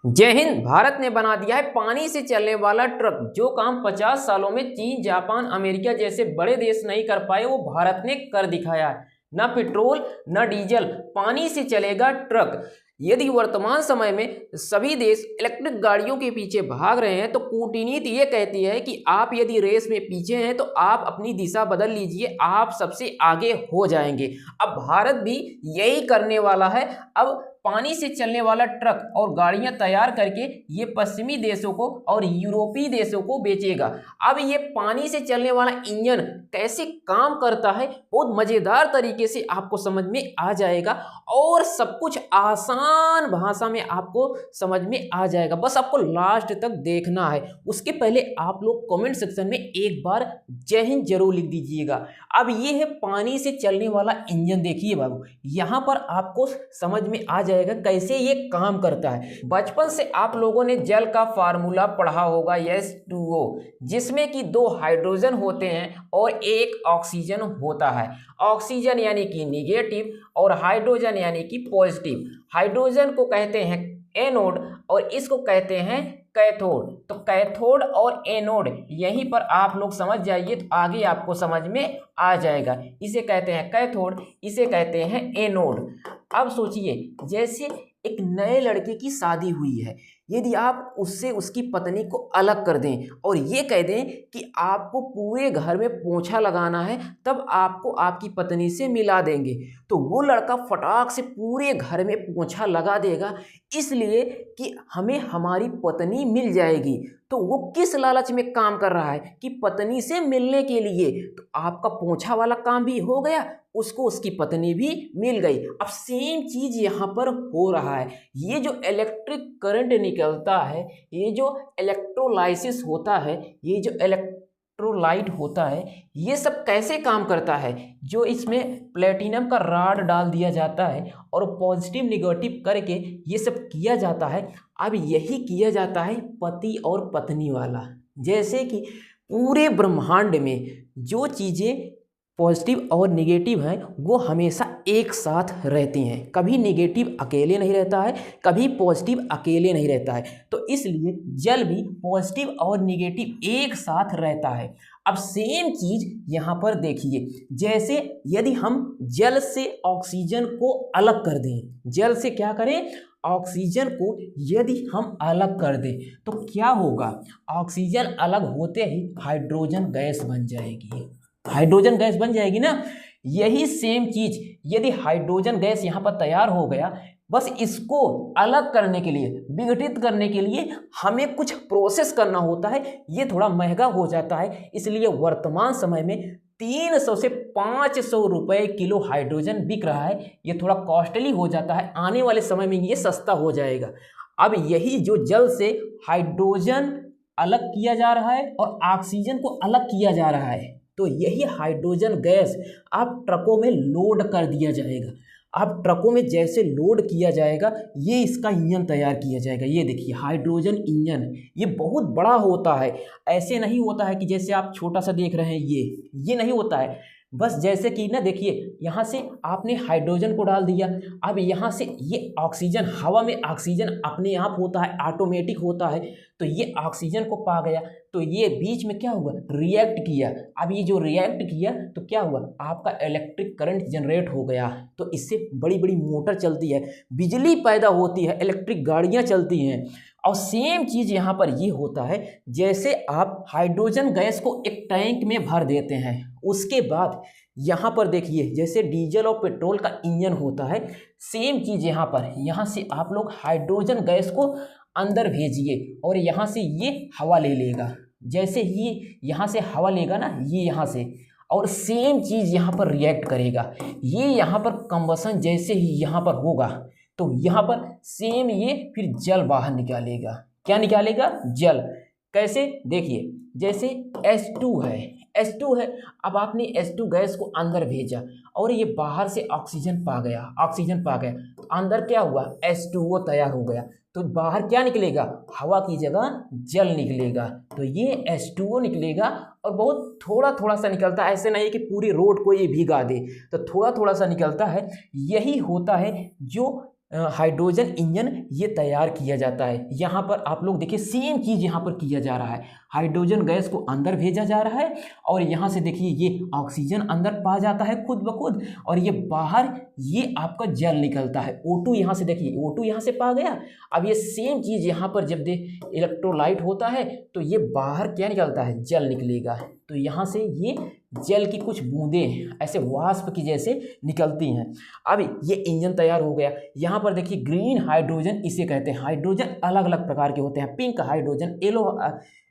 जय हिंद। भारत ने बना दिया है पानी से चलने वाला ट्रक। जो काम 50 सालों में चीन, जापान, अमेरिका जैसे बड़े देश नहीं कर पाए, वो भारत ने कर दिखाया है। न पेट्रोल न डीजल, पानी से चलेगा ट्रक। यदि वर्तमान समय में सभी देश इलेक्ट्रिक गाड़ियों के पीछे भाग रहे हैं, तो कूटनीति ये कहती है कि आप यदि रेस में पीछे हैं तो आप अपनी दिशा बदल लीजिए, आप सबसे आगे हो जाएंगे। अब भारत भी यही करने वाला है। अब पानी से चलने वाला ट्रक और गाड़ियां तैयार करके ये पश्चिमी देशों को और यूरोपीय देशों को बेचेगा। अब ये पानी से चलने वाला इंजन कैसे काम करता है, बहुत मजेदार तरीके से आपको समझ में आ जाएगा और सब कुछ आसान भाषा में आपको समझ में आ जाएगा। बस आपको लास्ट तक देखना है। उसके पहले आप लोग कमेंट सेक्शन में एक बार जय हिंद जरूर लिख दीजिएगा। अब ये है पानी से चलने वाला इंजन। देखिए बाबू, यहाँ पर आपको समझ में आ जाएगा कैसे ये काम करता है। बचपन से आप लोगों ने जल का फार्मूला पढ़ा होगा, H2O, जिसमें कि 2 हाइड्रोजन होते हैं और एक ऑक्सीजन होता है। ऑक्सीजन यानी कि निगेटिव और हाइड्रोजन यानी कि पॉजिटिव। हाइड्रोजन को कहते हैं एनोड और इसको कहते हैं कैथोड। तो कैथोड और एनोड यहीं पर आप लोग समझ जाइए, तो आगे आपको समझ में आ जाएगा। इसे कहते हैं कैथोड, इसे कहते हैं एनोड। अब सोचिए, जैसे एक नए लड़के की शादी हुई है, यदि आप उससे उसकी पत्नी को अलग कर दें और ये कह दें कि आपको पूरे घर में पोंछा लगाना है, तब आपको आपकी पत्नी से मिला देंगे, तो वो लड़का फटाक से पूरे घर में पोंछा लगा देगा, इसलिए कि हमें हमारी पत्नी मिल जाएगी। तो वो किस लालच में काम कर रहा है कि पत्नी से मिलने के लिए। तो आपका पोंछा वाला काम भी हो गया, उसको उसकी पत्नी भी मिल गई। अब सेम चीज यहाँ पर हो रहा है। ये जो इलेक्ट्रिक करंट निकलता है, ये जो इलेक्ट्रोलाइसिस होता है, ये जो इलेक्ट्रोलाइट होता है, ये सब कैसे काम करता है। जो इसमें प्लेटिनम का राड डाल दिया जाता है और पॉजिटिव निगेटिव करके ये सब किया जाता है। अब यही किया जाता है पति और पत्नी वाला। जैसे कि पूरे ब्रह्मांड में जो चीज़ें पॉजिटिव और निगेटिव हैं, वो हमेशा एक साथ रहती हैं। कभी निगेटिव अकेले नहीं रहता है, कभी पॉजिटिव अकेले नहीं रहता है। तो इसलिए जल भी पॉजिटिव और निगेटिव एक साथ रहता है। अब सेम चीज यहाँ पर देखिए, जैसे यदि हम जल से ऑक्सीजन को अलग कर दें, जल से क्या करें, ऑक्सीजन को यदि हम अलग कर दें, तो क्या होगा, ऑक्सीजन अलग होते ही हाइड्रोजन गैस बन जाएगी। हाइड्रोजन गैस बन जाएगी ना। यही सेम चीज यदि हाइड्रोजन गैस यहाँ पर तैयार हो गया, बस इसको अलग करने के लिए, विघटित करने के लिए हमें कुछ प्रोसेस करना होता है। ये थोड़ा महंगा हो जाता है, इसलिए वर्तमान समय में 300 से 500 रुपए किलो हाइड्रोजन बिक रहा है। ये थोड़ा कॉस्टली हो जाता है, आने वाले समय में ये सस्ता हो जाएगा। अब यही जो जल से हाइड्रोजन अलग किया जा रहा है और ऑक्सीजन को अलग किया जा रहा है, तो यही हाइड्रोजन गैस आप ट्रकों में लोड कर दिया जाएगा। आप ट्रकों में जैसे लोड किया जाएगा, ये इसका इंजन तैयार किया जाएगा। ये देखिए हाइड्रोजन इंजन, ये बहुत बड़ा होता है। ऐसे नहीं होता है कि जैसे आप छोटा सा देख रहे हैं, ये नहीं होता है। बस जैसे कि ना, देखिए यहाँ से आपने हाइड्रोजन को डाल दिया, अब यहाँ से ये ऑक्सीजन, हवा में ऑक्सीजन अपने आप होता है, ऑटोमेटिक होता है, तो ये ऑक्सीजन को पा गया, तो ये बीच में क्या हुआ, रिएक्ट किया। अब ये जो रिएक्ट किया तो क्या हुआ, आपका इलेक्ट्रिक करंट जनरेट हो गया। तो इससे बड़ी बड़ी मोटर चलती है, बिजली पैदा होती है, इलेक्ट्रिक गाड़ियाँ चलती हैं। और सेम चीज़ यहाँ पर ये होता है, जैसे आप हाइड्रोजन गैस को एक टैंक में भर देते हैं, उसके बाद यहाँ पर देखिए जैसे डीजल और पेट्रोल का इंजन होता है, सेम चीज़ यहाँ पर, यहाँ से आप लोग हाइड्रोजन गैस को अंदर भेजिए और यहाँ से ये हवा ले लेगा। जैसे ही यहाँ से हवा लेगा ना, ये यहाँ से, और सेम चीज़ यहाँ पर रिएक्ट करेगा। ये यहाँ पर कंबसन जैसे ही यहाँ पर होगा, तो यहाँ पर सेम ये फिर जल बाहर निकालेगा। क्या निकालेगा, जल। कैसे, देखिए जैसे H2 है, अब आपने H2 गैस को अंदर भेजा और ये बाहर से ऑक्सीजन पा गया, तो अंदर क्या हुआ, H2O तैयार हो गया। तो बाहर क्या निकलेगा, हवा की जगह जल निकलेगा। तो ये H2O निकलेगा और बहुत थोड़ा थोड़ा सा निकलता है, ऐसे नहीं कि पूरी रोड को ये भिगा दे, तो थोड़ा थोड़ा सा निकलता है। यही होता है जो हाइड्रोजन इंजन ये तैयार किया जाता है। यहाँ पर आप लोग देखिए सेम चीज़ यहाँ पर किया जा रहा है, हाइड्रोजन गैस को अंदर भेजा जा रहा है और यहाँ से देखिए ये ऑक्सीजन अंदर पा जाता है खुद ब खुद और ये बाहर ये आपका जल निकलता है। O2 यहाँ से देखिए O2 यहाँ से पा गया। अब ये सेम चीज़ यहाँ पर जब इलेक्ट्रोलाइट होता है तो ये बाहर क्या निकलता है, जल निकलेगा। तो यहाँ से ये जल की कुछ बूंदें ऐसे वाष्प की जैसे निकलती हैं। अब ये इंजन तैयार हो गया। यहाँ पर देखिए ग्रीन हाइड्रोजन इसे कहते हैं। हाइड्रोजन अलग अलग प्रकार के होते हैं, pink hydrogen,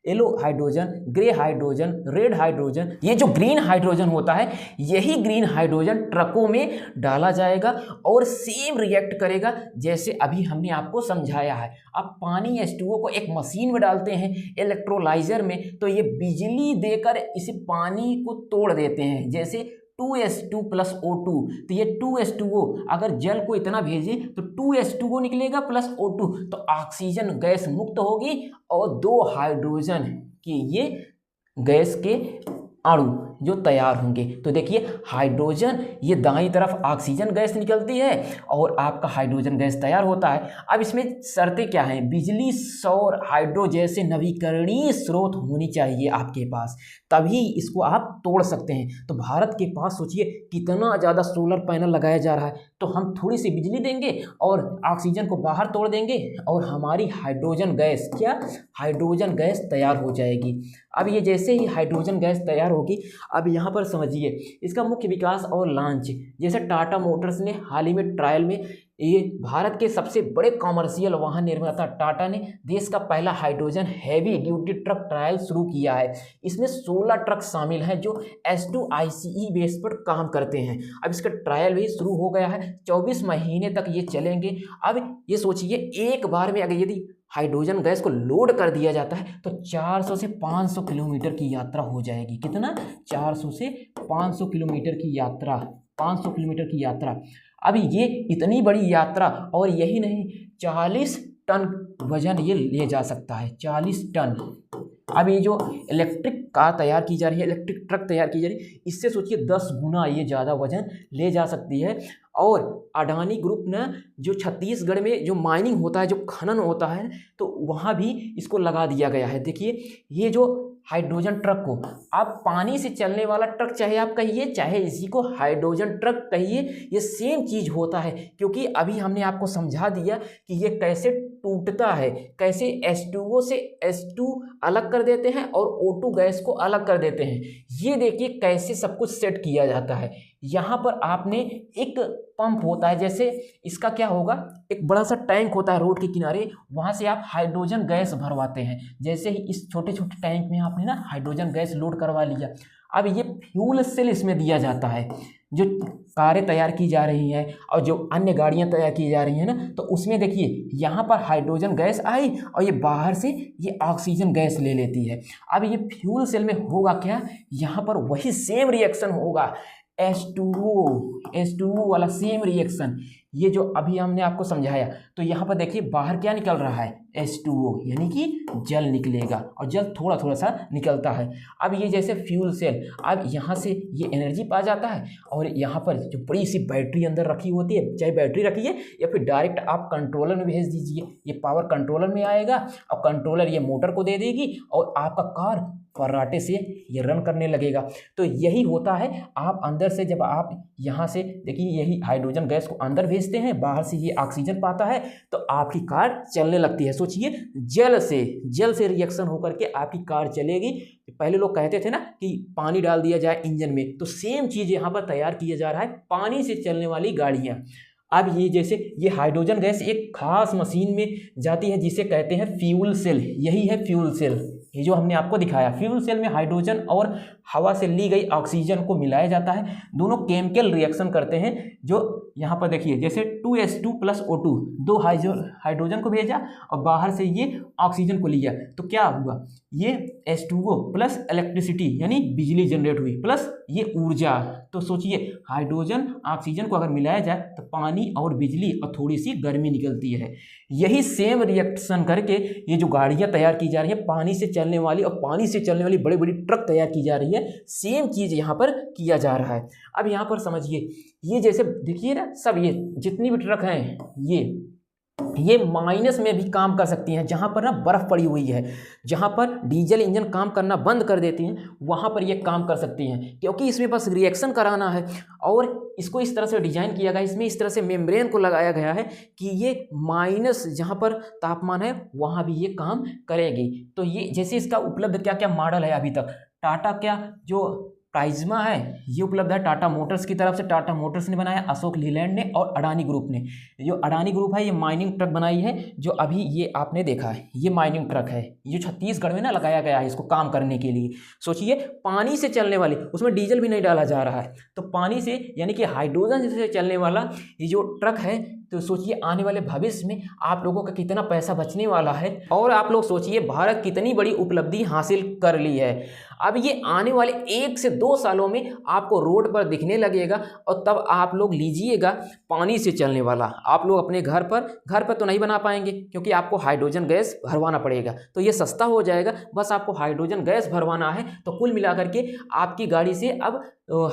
yellow hydrogen, grey hydrogen, red hydrogen. ये जो ग्रीन हाइड्रोजन होता है यही ग्रीन हाइड्रोजन ट्रकों में डाला जाएगा और सेम रिएक्ट करेगा जैसे अभी हमने आपको समझाया है। अब पानी H2O को एक मशीन में डालते हैं इलेक्ट्रोलाइजर में, तो ये बिजली देकर इस पानी को तोड़ देते हैं, जैसे 2H2 प्लस O2। तो ये 2H2O अगर जल को इतना भेजे तो 2H2O निकलेगा प्लस O2, तो ऑक्सीजन गैस मुक्त होगी और 2 हाइड्रोजन की ये गैस के अणु जो तैयार होंगे। तो देखिए हाइड्रोजन ये दाईं तरफ ऑक्सीजन गैस निकलती है और आपका हाइड्रोजन गैस तैयार होता है। अब इसमें शर्तें क्या हैं, बिजली, सौर, हाइड्रो जैसे नवीकरणीय स्रोत होनी चाहिए आपके पास, तभी इसको आप तोड़ सकते हैं। तो भारत के पास सोचिए कितना ज़्यादा सोलर पैनल लगाया जा रहा है, तो हम थोड़ी सी बिजली देंगे और ऑक्सीजन को बाहर तोड़ देंगे और हमारी हाइड्रोजन गैस हाइड्रोजन गैस तैयार हो जाएगी। अब ये जैसे ही हाइड्रोजन गैस तैयार होगी, अब यहाँ पर समझिए इसका मुख्य विकास और लॉन्च, जैसे टाटा मोटर्स ने हाल ही में ट्रायल में, ये भारत के सबसे बड़े कॉमर्शियल वाहन निर्माता टाटा ने देश का पहला hydrogen heavy duty truck trial शुरू किया है। इसमें 16 ट्रक शामिल हैं जो H2 ICE बेस पर काम करते हैं। अब इसका ट्रायल भी शुरू हो गया है, 24 महीने तक ये चलेंगे। अब ये सोचिए एक बार में अगर यदि हाइड्रोजन गैस को लोड कर दिया जाता है तो 400 से 500 किलोमीटर की यात्रा हो जाएगी। कितना? 400 से 500 किलोमीटर की यात्रा, 500 किलोमीटर की यात्रा। अब ये इतनी बड़ी यात्रा, और यही नहीं 40 टन वजन ये ले जा सकता है, 40 टन। अब ये जो इलेक्ट्रिक कार तैयार की जा रही है, इलेक्ट्रिक ट्रक तैयार की जा रही है, इससे सोचिए 10 गुना ये ज़्यादा वजन ले जा सकती है। और अडानी ग्रुप ने जो छत्तीसगढ़ में जो माइनिंग होता है, जो खनन होता है, तो वहाँ भी इसको लगा दिया गया है। देखिए ये जो हाइड्रोजन ट्रक को, आप पानी से चलने वाला ट्रक चाहे आप कहिए, चाहे इसी को हाइड्रोजन ट्रक कहिए, ये सेम चीज़ होता है। क्योंकि अभी हमने आपको समझा दिया कि ये कैसे टूटता है, कैसे H2O से H2 अलग कर देते हैं और O2 गैस को अलग कर देते हैं। ये देखिए कैसे सब कुछ सेट किया जाता है। यहाँ पर आपने एक पंप होता है, जैसे इसका क्या होगा, एक बड़ा सा टैंक होता है रोड के किनारे, वहाँ से आप हाइड्रोजन गैस भरवाते हैं। जैसे ही इस छोटे छोटे टैंक में आपने ना हाइड्रोजन गैस लोड करवा लिया, अब ये फ्यूल सेल इसमें दिया जाता है। जो कारें तैयार की जा रही हैं और जो अन्य गाड़ियां तैयार की जा रही हैं ना, तो उसमें देखिए यहाँ पर हाइड्रोजन गैस आई और ये बाहर से ये ऑक्सीजन गैस ले लेती है। अब ये फ्यूल सेल में होगा क्या, यहाँ पर वही सेम रिएक्शन होगा, H2O वाला सेम रिएक्शन, ये जो अभी हमने आपको समझाया। तो यहाँ पर देखिए बाहर क्या निकल रहा है, H2O, यानी कि जल निकलेगा और जल थोड़ा थोड़ा सा निकलता है। अब ये जैसे फ्यूल सेल, अब यहाँ से ये एनर्जी पा जाता है और यहाँ पर जो बड़ी सी बैटरी अंदर रखी होती है, चाहे बैटरी रखिए या फिर डायरेक्ट आप कंट्रोलर में भेज दीजिए, ये पावर कंट्रोलर में आएगा और कंट्रोलर ये मोटर को दे देगी और आपका कार फर्राटे से ये रन करने लगेगा। तो यही होता है, आप अंदर से जब आप यहाँ से देखिए यही हाइड्रोजन गैस को अंदर भेजते हैं, बाहर से ये ऑक्सीजन पाता है, तो आपकी कार चलने लगती है। सोचिए जल से रिएक्शन होकर के आपकी कार चलेगी। पहले लोग कहते थे ना कि पानी डाल दिया जाए इंजन में, तो सेम चीज़ यहाँ पर तैयार किया जा रहा है, पानी से चलने वाली गाड़ियाँ। अब ये जैसे ये हाइड्रोजन गैस एक खास मशीन में जाती है जिसे कहते हैं फ्यूल सेल, यही है फ्यूल सेल। ये जो हमने आपको दिखाया, फ्यूल सेल में हाइड्रोजन और हवा से ली गई ऑक्सीजन को मिलाया जाता है, दोनों केमिकल रिएक्शन करते हैं। जो यहाँ पर देखिए जैसे 2H2 प्लस O2, 2 हाइड्रोजन को भेजा और बाहर से ये ऑक्सीजन को लिया, तो क्या हुआ, ये H2O प्लस इलेक्ट्रिसिटी यानी बिजली जनरेट हुई प्लस ये ऊर्जा। तो सोचिए हाइड्रोजन ऑक्सीजन को अगर मिलाया जाए तो पानी और बिजली और थोड़ी सी गर्मी निकलती है। यही सेम रिएक्शन करके ये जो गाड़ियाँ तैयार की जा रही है पानी से चलने वाली, और पानी से चलने वाली बड़ी बड़ी ट्रक तैयार की जा रही है, सेम चीज़ यहाँ पर किया जा रहा है। अब यहाँ पर समझिए ये जैसे देखिए ना, सब ये जितनी भी ट्रक हैं ये माइनस में भी काम कर सकती हैं, जहाँ पर ना बर्फ़ पड़ी हुई है, जहाँ पर डीजल इंजन काम करना बंद कर देती हैं वहाँ पर ये काम कर सकती हैं, क्योंकि इसमें बस रिएक्शन कराना है। और इसको इस तरह से डिजाइन किया गया, इसमें इस तरह से मेम्ब्रेन को लगाया गया है कि ये माइनस जहाँ पर तापमान है वहाँ भी ये काम करेगी। तो ये जैसे इसका उपलब्ध क्या क्या मॉडल है अभी तक, टाटा क्या जो प्राइज्मा है ये उपलब्ध है टाटा मोटर्स की तरफ से, टाटा मोटर्स ने बनाया, अशोक लीलैंड ने और अडानी ग्रुप ने। जो अडानी ग्रुप है ये माइनिंग ट्रक बनाई है, जो अभी ये आपने देखा है ये माइनिंग ट्रक है, ये छत्तीसगढ़ में ना लगाया गया है इसको काम करने के लिए। सोचिए पानी से चलने वाली, उसमें डीजल भी नहीं डाला जा रहा है, तो पानी से यानी कि हाइड्रोजन से चलने वाला ये जो ट्रक है, तो सोचिए आने वाले भविष्य में आप लोगों का कितना पैसा बचने वाला है। और आप लोग सोचिए भारत कितनी बड़ी उपलब्धि हासिल कर ली है। अब ये आने वाले 1 से 2 सालों में आपको रोड पर दिखने लगेगा, और तब आप लोग लीजिएगा पानी से चलने वाला। आप लोग अपने घर पर तो नहीं बना पाएंगे क्योंकि आपको हाइड्रोजन गैस भरवाना पड़ेगा, तो ये सस्ता हो जाएगा, बस आपको हाइड्रोजन गैस भरवाना है। तो कुल मिलाकर के आपकी गाड़ी से अब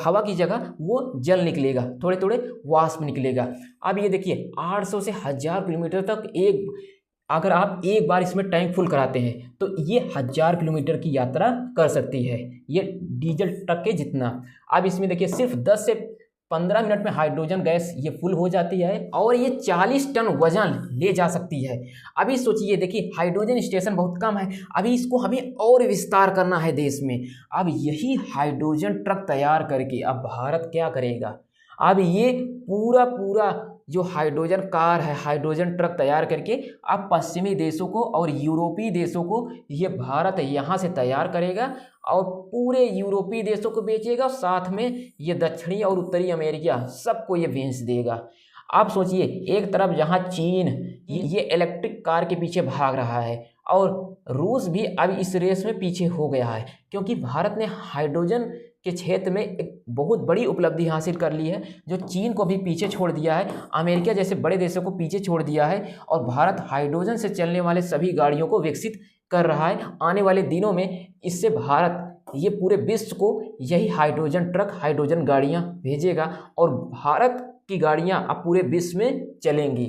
हवा की जगह वो जल निकलेगा, थोड़े थोड़े वाष्प निकलेगा। अब ये देखिए 800 से 1000 किलोमीटर तक अगर आप एक बार इसमें टैंक फुल कराते हैं तो ये 1000 किलोमीटर की यात्रा कर सकती है, ये डीजल ट्रक के जितना। अब इसमें देखिए सिर्फ 10 से 15 मिनट में हाइड्रोजन गैस ये फुल हो जाती है, और ये 40 टन वजन ले जा सकती है। अभी सोचिए देखिए हाइड्रोजन स्टेशन बहुत कम है, अभी इसको हमें और विस्तार करना है देश में। अब यही हाइड्रोजन ट्रक तैयार करके अब भारत क्या करेगा, अब ये पूरा जो हाइड्रोजन कार है, हाइड्रोजन ट्रक तैयार करके अब पश्चिमी देशों को और यूरोपीय देशों को ये भारत यहाँ से तैयार करेगा, और पूरे यूरोपीय देशों को बेचेगा, साथ में ये दक्षिणी और उत्तरी अमेरिका सबको ये बेच देगा। आप सोचिए एक तरफ जहाँ चीन ये इलेक्ट्रिक कार के पीछे भाग रहा है, और रूस भी अब इस रेस में पीछे हो गया है, क्योंकि भारत ने हाइड्रोजन के क्षेत्र में एक बहुत बड़ी उपलब्धि हासिल कर ली है, जो चीन को भी पीछे छोड़ दिया है, अमेरिका जैसे बड़े देशों को पीछे छोड़ दिया है, और भारत हाइड्रोजन से चलने वाले सभी गाड़ियों को विकसित कर रहा है। आने वाले दिनों में इससे भारत ये पूरे विश्व को यही हाइड्रोजन ट्रक, हाइड्रोजन गाड़ियाँ भेजेगा, और भारत की गाड़ियाँ अब पूरे विश्व में चलेंगी।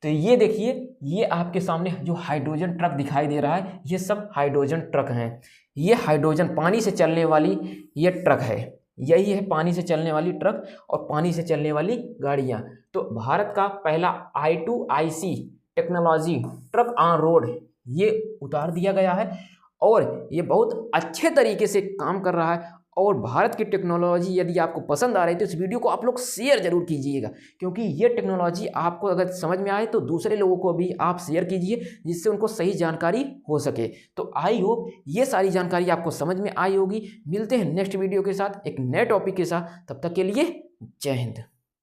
तो ये देखिए ये आपके सामने जो हाइड्रोजन ट्रक दिखाई दे रहा है ये सब हाइड्रोजन ट्रक हैं। ये हाइड्रोजन पानी से चलने वाली ये ट्रक है, यही है पानी से चलने वाली ट्रक और पानी से चलने वाली गाड़ियाँ। तो भारत का पहला I2IC technology truck on road ये उतार दिया गया है, और ये बहुत अच्छे तरीके से काम कर रहा है। और भारत की टेक्नोलॉजी यदि आपको पसंद आ रही है तो इस वीडियो को आप लोग शेयर जरूर कीजिएगा, क्योंकि ये टेक्नोलॉजी आपको अगर समझ में आए तो दूसरे लोगों को भी आप शेयर कीजिए, जिससे उनको सही जानकारी हो सके। तो आई होप ये सारी जानकारी आपको समझ में आई होगी। मिलते हैं नेक्स्ट वीडियो के साथ एक नए टॉपिक के साथ, तब तक के लिए जय हिंद।